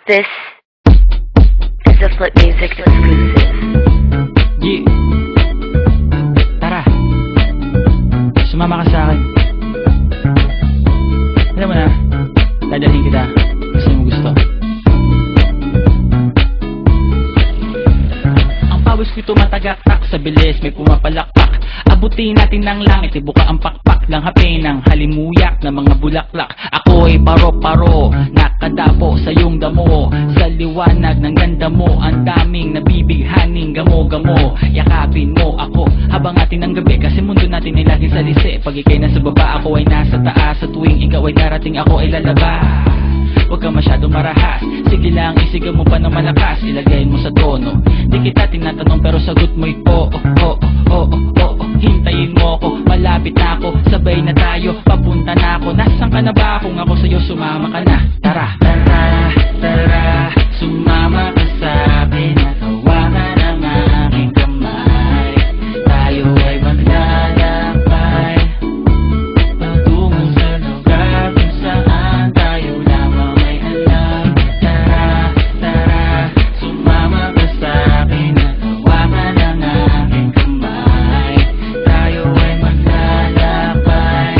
This is a Flip Music exclusive. Yeah. Tara. Sumama ka sa akin. Alam mo na, dadalhin kita. Kasi mo gusto. Ang pawis ko'y tumatagaktak sa bilis, may pumapalakpak. Abutin natin ng langit, ibuka ang pakpak ng hapin ng halimuyak ng mga bulaklak. Ako'y paro-paro, nakadapo sa iyong damo. Sa liwanag ng ganda mo, ang daming nabibighaning gamo-gamo. Yakapin mo ako habang atin ng gabi, kasi mundo natin ay laging salisi. Pag ikay nasa baba, ako ay nasa taas. Sa tuwing ikaw ay darating, ako ay lalabas. Huwag ka masyadong marahas, sige lang, isigaw mo pa ng malakas. Ilagay mo sa tono, di kita tinatanong pero sagot mo'y oo, oo, oo, oo. Hintayin mo ako, malapit na ako, sabay na tayo, papunta na ako. Nasaan ka na ba? Kung ako sa'yo, sumama ka na. Tara, tara, tara, sumama ka sa'kin. Natawagan ang aking kamay. Tayo ay maglalakbay patungo sa lugar kung saan tayo lamang ay alam. Tara, tara, sumama ka sa'kin. Natawagan ang aking kamay. Tayo ay maglalakbay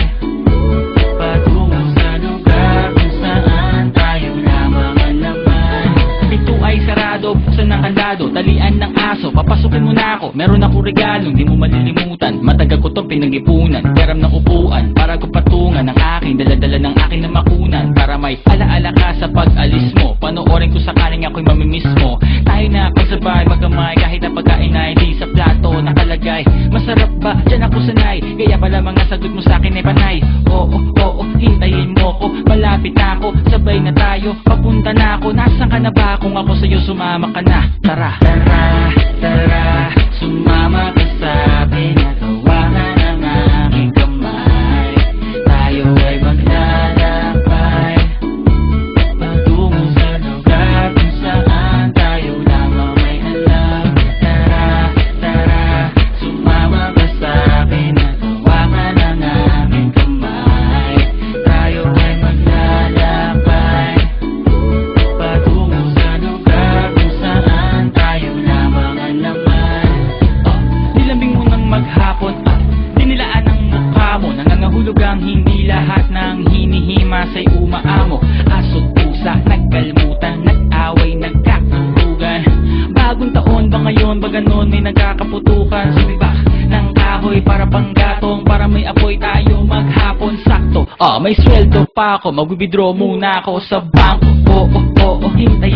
patungo sa lugar kung saan tayo lamang alaman. Ito ay sarado, buksan ng kandado, talian ng aso, papasukin mo na ako. Meron ako regalong di mo malilimutan. Matagal ko tong pinag-ipunan, peram ng upuan para ko patungan ang aking daladala ng aking na makunan. Para may alaala ka sa pag-alis mo, panoorin ko sakaling ako'y mamimiss mo. Tayo na pagsabay magkamay, kahit na pagkain ay di sa plato nakalagay. Masarap ba? Diyan ako sanay, kaya pala mga sagot mo sa'kin ay panay. Oo, oo, hintayin mo ko, malapit na ako, sabay na tayo, papunta na ako. Nasaan ka na ba? Kung ako sa'yo, sumama ka na. Tara, tara, tara, sumama ka sa'kin. Natawagan ang aking kamay. Tayo ay maglalakbay patungo sa lugar kung saan tayo lamang may alam. Tara, tara, sumama ka sa'kin. Natawagan ang aking kamay. Tayo ay maglalakbay patungo sa lugar kung saan tayo lamang alaman. Nilambing mo ng maghapon at dinilaan ang mukha mo. Nangangahulog ang hindi lahat ng hinihima sa'y umaamo. Aso't pusa, nagkalmutan, nag-away, nagkakatugan. Bagong taon ba ngayon, ba ganon may nagkakaputukan? Sumibak ng kahoy para panggatong, para may apoy tayo maghapon. Sakto, may sweldo pa ako, mag-withdraw muna ako sa bangko. Oo, oo, oo, hintay